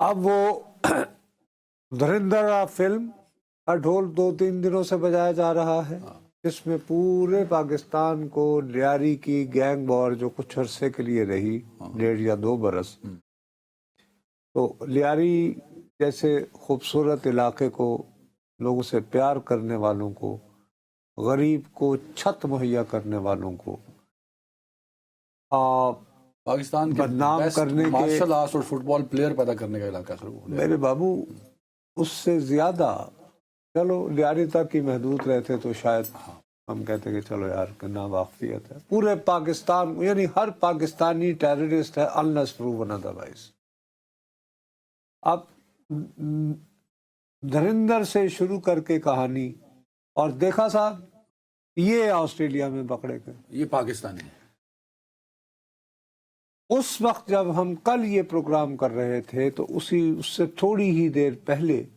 अब वो धुरंधर फिल्म का ढोल 2-3 दिनों से बजाया जा रहा है, जिसमें पूरे पाकिस्तान को लियारी की गैंग वॉर जो कुछ अरसे के लिए रही, 1.5 या 2 बरस, तो लियारी जैसे खूबसूरत इलाके को, लोगों से प्यार करने वालों को, गरीब को छत मुहैया करने वालों को पाकिस्तान के बदनाम करने के, मार्शल आर्ट्स और फुटबॉल प्लेयर पैदा करने का इलाका शुरू हो गया। मेरे बाबू उससे ज्यादा, चलो लियारी तक ही महदूद रहते तो शायद हम कहते कि चलो यार कि नावाकियत है। पूरे पाकिस्तान यानी हर पाकिस्तानी टेररिस्ट है अनलेस प्रूवन अदरवाइज। अब धुरंधर से शुरू करके कहानी, और देखा साहब ये ऑस्ट्रेलिया में पकड़े गए, ये पाकिस्तानी है। उस वक्त जब हम कल ये प्रोग्राम कर रहे थे तो उससे थोड़ी ही देर पहले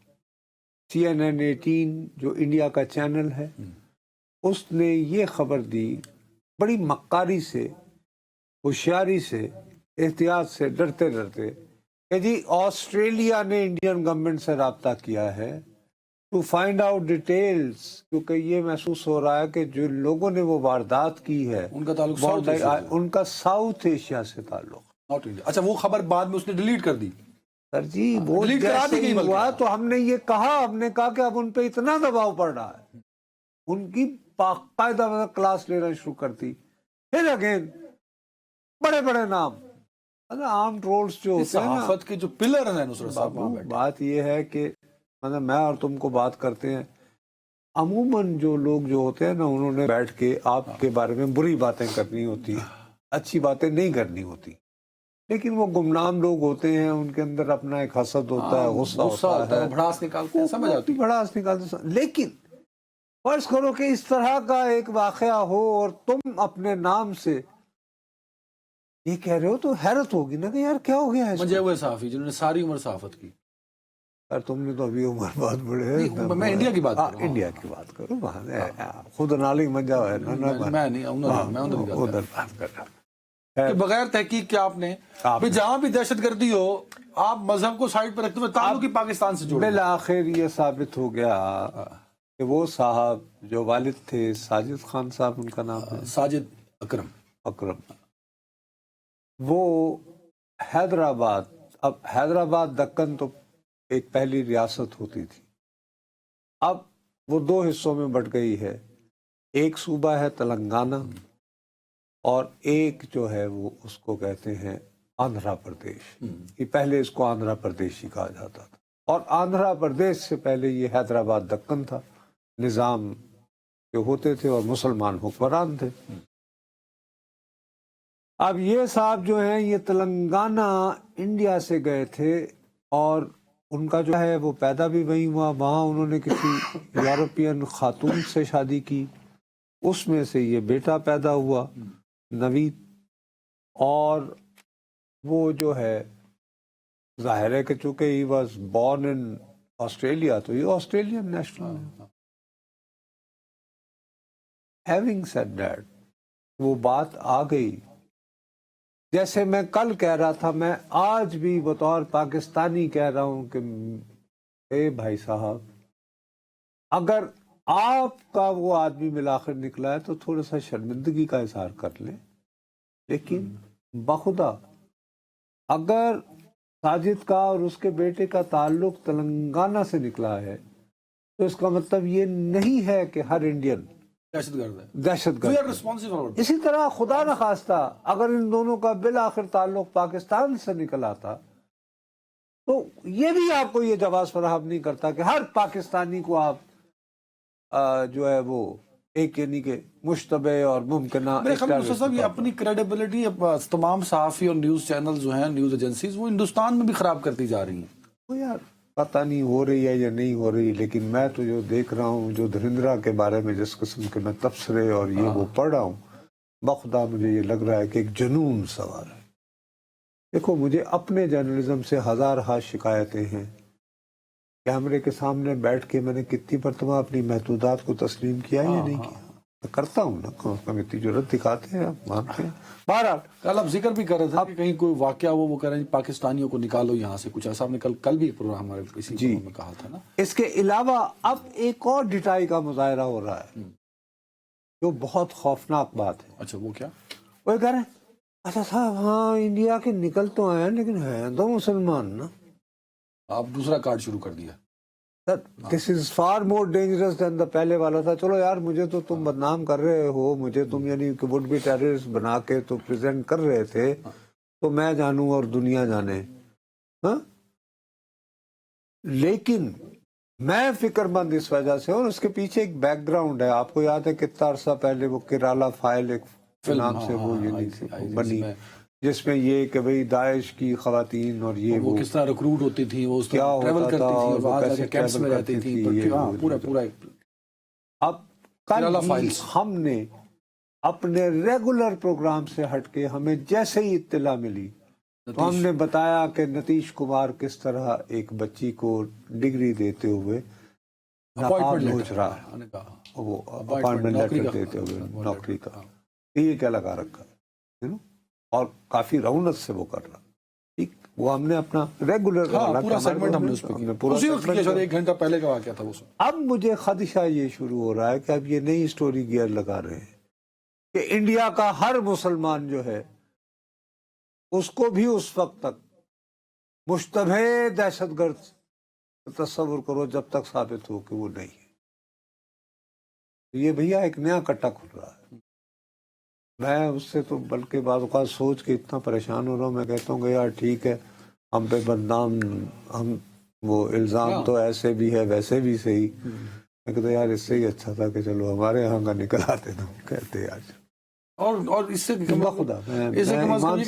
CNN 18 जो इंडिया का चैनल है, उसने ये खबर दी बड़ी मक्कारी से, होशियारी से, एहतियात से, डरते डरते कि जी ऑस्ट्रेलिया ने इंडियन गवर्नमेंट से राब्ता किया है टू फाइंड आउट डिटेल्स, क्योंकि ये महसूस हो रहा है कि जो लोगों ने वो वारदात की है उनका ताल्लुक उनका साउथ एशिया से ताल्लुक, नॉट इंडिया। अच्छा, वो खबर बाद में उसने डिलीट कर दी। सर जी वो जैसे ही हुआ तो हमने ये कहा, हमने कहा कि अब उन पे इतना दबाव पड़ रहा है, उनकी बाकायदा क्लास लेना शुरू कर दी। फिर अगेन बड़े बड़े नाम, आर्म रोल्स जो होते हैं ना, के जो पिलर हैं नुसरत साहब, बात ये है कि मतलब मैं और तुमको बात करते हैं, अमूमन जो लोग जो होते हैं ना, उन्होंने बैठ के आपके बारे में बुरी बातें करनी होती है, अच्छी बातें नहीं करनी होती, लेकिन वो गुमनाम लोग होते हैं, उनके अंदर अपना एक हसद होता है, गुस्सा होता है, भड़ास निकालते हैं, समझ आती है, भड़ास निकालते। लेकिन फर्ज करो कि इस तरह का एक वाकया हो और तुम अपने नाम से ये कह रहे हो, तो हैरत होगी ना कि यार क्या हो गया है। मुझे वो साफी जिन्होंने सारी उम्र सहाफत की, यार तुमने तो अभी उम्र बहुत बड़े हैं, मैं इंडिया की बात करूं, इंडिया की बात करो, वहाँ खुद नालिंग बन जाओ है ना, मैं नहीं उधर बात कर रहा। बगैर तहकीक के आपने जहां भी दहशतगर्दी हो आप मजहब को साइड पर रखते हुए ताल्लुक ही पाकिस्तान से जोड़े। बिलाखिर ये साबित हो गया कि वो साहब जो वालिद थे, साजिद खान साहब उनका नाम है, साजिद अकरम, वो हैदराबाद, अब हैदराबाद दक्कन तो एक पहली रियासत होती थी, अब वो 2 हिस्सों में बट गई है, एक सूबा है तेलंगाना और एक जो है वो उसको कहते हैं आंध्र प्रदेश। ये पहले इसको आंध्र प्रदेश ही कहा जाता था, और आंध्र प्रदेश से पहले ये हैदराबाद दक्कन था, निज़ाम के होते थे और मुसलमान हुक्मरान थे। अब ये साहब जो हैं ये तेलंगाना इंडिया से गए थे और उनका जो है वो पैदा भी वहीं हुआ, वहाँ उन्होंने किसी यूरोपियन खातून से शादी की, उसमें से ये बेटा पैदा हुआ नवीद, और वो जो है जाहिर है कि चूंकि he was born in Australia तो ये ऑस्ट्रेलियन नेशनल है। हैविंग सेड दैट, वो बात आ गई, जैसे मैं कल कह रहा था, मैं आज भी बतौर पाकिस्तानी कह रहा हूं कि ए भाई साहब, अगर आपका वो आदमी मिलाकर निकला है तो थोड़ा सा शर्मिंदगी का इजहार कर लें, लेकिन बखुदा अगर साजिद का और उसके बेटे का ताल्लुक तेलंगाना से निकला है तो इसका मतलब ये नहीं है कि हर इंडियन दहशतगर्द। इसी तरह खुदा न खास्ता अगर इन दोनों का बिल आखिर ताल्लुक पाकिस्तान से निकल आता तो ये भी आपको ये जवाब फराहम नहीं करता कि हर पाकिस्तानी को आप जो है वो एक यानी के मुश्तबे और मुमकिन ये अपनी क्रेडिबिलिटी तमाम सहाफ़ी और न्यूज़ चैनल जो हैं, न्यूज़ एजेंसीज, वो हिंदुस्तान में भी ख़राब करती जा रही हैं। तो यार पता नहीं हो रही है या नहीं हो रही, लेकिन मैं तो जो देख रहा हूँ, जो धुरंधर के बारे में जिस किस्म के मैं तबसरे और ये वो पढ़ रहा हूँ, बखुदा मुझे ये लग रहा है कि एक जुनून सवार है। देखो, मुझे अपने जर्नलिज्म से हज़ार शिकायतें हैं, कैमरे के सामने बैठ के मैंने कितनी मरतबा अपनी महदूदात को तस्लीम किया या नहीं किया। मैं करता हूँ ना, कम से कम इतनी जरूरत दिखाते हैं, आप मानते हैं। बहरहाल कल आप जिक्र भी कर रहे थे कि कहीं कोई वाकया हो, वो कह रहे हैं पाकिस्तानियों को निकालो यहाँ से, कुछ ऐसा आपने कल भी एक प्रोग्राम हमारे इसी प्रोग्राम में कहा था ना। इसके अलावा अब एक और ढिठाई का मुजाहरा हो रहा है जो बहुत खौफनाक बात है। अच्छा, वो क्या? वो ये कह रहे हैं अच्छा साहब, हाँ इंडिया के निकल तो आए हैं लेकिन हैं तो मुसलमान ना। आप दूसरा कार्ड शुरू कर दिया। This is far more dangerous than the पहले वाला था। चलो यार, मुझे तो तुम बदनाम कर रहे हो, मुझे तुम यानी कि वुड बी टेररिस्ट बना के तो प्रेजेंट कर रहे थे, तो मैं जानूं और दुनिया जाने। हाँ, लेकिन मैं फिक्रमंद इस वजह से, और उसके पीछे एक बैकग्राउंड है। आपको याद है कितना अरसा पहले वो केराला फाइल एक नाम से वो बनी, जिसमें ये कि भाई दाइश की खवातीन और ये वो किस तरह रिक्रूट होती थी, वो उस क्या ट्रैवल होता करती था, थी, और वो वहां कैसे जाके कैंप्स में travel रहती करती थी, थी, ये हाँ, वो पूरा अब कल केराला ही फाइल्स। हमने अपने रेगुलर प्रोग्राम से हटके हमें जैसे ही इत्तला मिली तो हमने बताया कि नीतीश कुमार किस तरह एक बच्ची को डिग्री देते हुए नकाब नोच रहा है, वो अपॉइंटमेंट लेटर देते हुए नौकरी का, ये क्या लगा रखा है, और काफी रौनक से वो कर रहा। ठीक, वो हमने अपना रेगुलर पूरा सेगमेंट हमने उस पे किया, उसी वक्त किया, शायद 1 घंटा पहले का वाकया था वो। अब मुझे खदशा ये शुरू हो रहा है कि अब ये नई स्टोरी गियर लगा रहे हैं कि इंडिया का हर मुसलमान जो है उसको भी उस वक्त तक मुश्तबे दहशतगर्द तस्वुर करो जब तक साबित हो कि वो नहीं है। ये भैया एक नया कट्टा खुल रहा है। मैं उससे तो बल्कि बाद औक़ात सोच के इतना परेशान हो रहा हूँ, मैं कहता हूँ कि यार ठीक है, हम पे बदनाम, हम वो इल्ज़ाम तो ऐसे भी है वैसे भी सही। मैं कहता यार इससे ही अच्छा था कि चलो हमारे यहाँ का निकल आते, तो कहते आज। और इससे खुदा दहशतगर्दी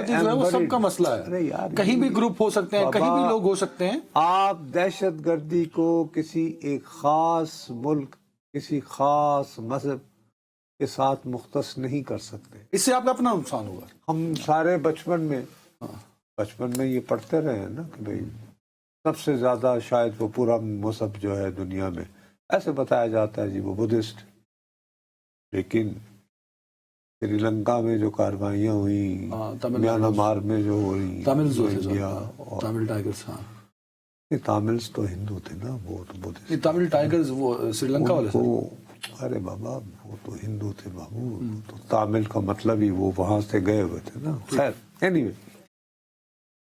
जो है वो सबका मसला है, कहीं भी ग्रुप हो सकते हैं, कहीं भी लोग हो सकते हैं। आप दहशतगर्दी को किसी एक खास मुल्क, किसी खास मजहब के साथ मुख्तस नहीं कर सकते। इससे आपका अपना नुकसान होगा। हम सारे बचपन में ये पढ़ते रहे हैं ना कि भाई सबसे ज्यादा शायद वो पूरा मजहब जो है दुनिया में, ऐसे बताया जाता है जी वो बुद्धिस्ट, लेकिन श्रीलंका में जो कार्रवाइयाँ हुई, म्यांमार में जो हो रही, तमिल टाइगर्स, तामिल्स तो हिंदू थे ना, वो तो बुद्धिस्ट। तमिल टाइगर्स वो श्रीलंका वाले थे। अरे बाबा वो तो हिंदू थे बाबू, तो तामिल का मतलब ही वो वहां से गए हुए थे ना। खैर एनीवे,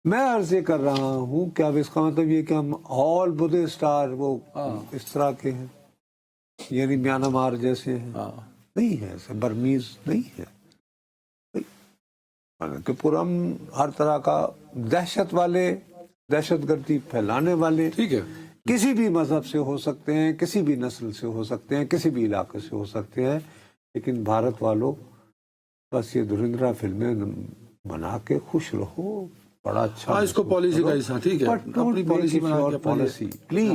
मैं अर्ज ये कर रहा हूँ कि अब इसका मतलब ये कि हम ऑल बुद्धिस्ट आर वो इस तरह के हैं, यानी म्यांमार जैसे हैं, नहीं है, ऐसे बर्मीज नहीं है कि पूरा हर तरह का दहशत वाले, दहशतगर्दी फैलाने वाले, ठीक है, किसी भी मजहब से हो सकते हैं, किसी भी नस्ल से हो सकते हैं, किसी भी इलाके से हो सकते हैं, लेकिन भारत वालों बस ये धुरंधरा फिल्में बना के खुश रहो, बड़ा अच्छा। इसको पॉलिसी का हिस्सा, ठीक है, अपनी पॉलिसी बना के, पॉलिसी प्लीज।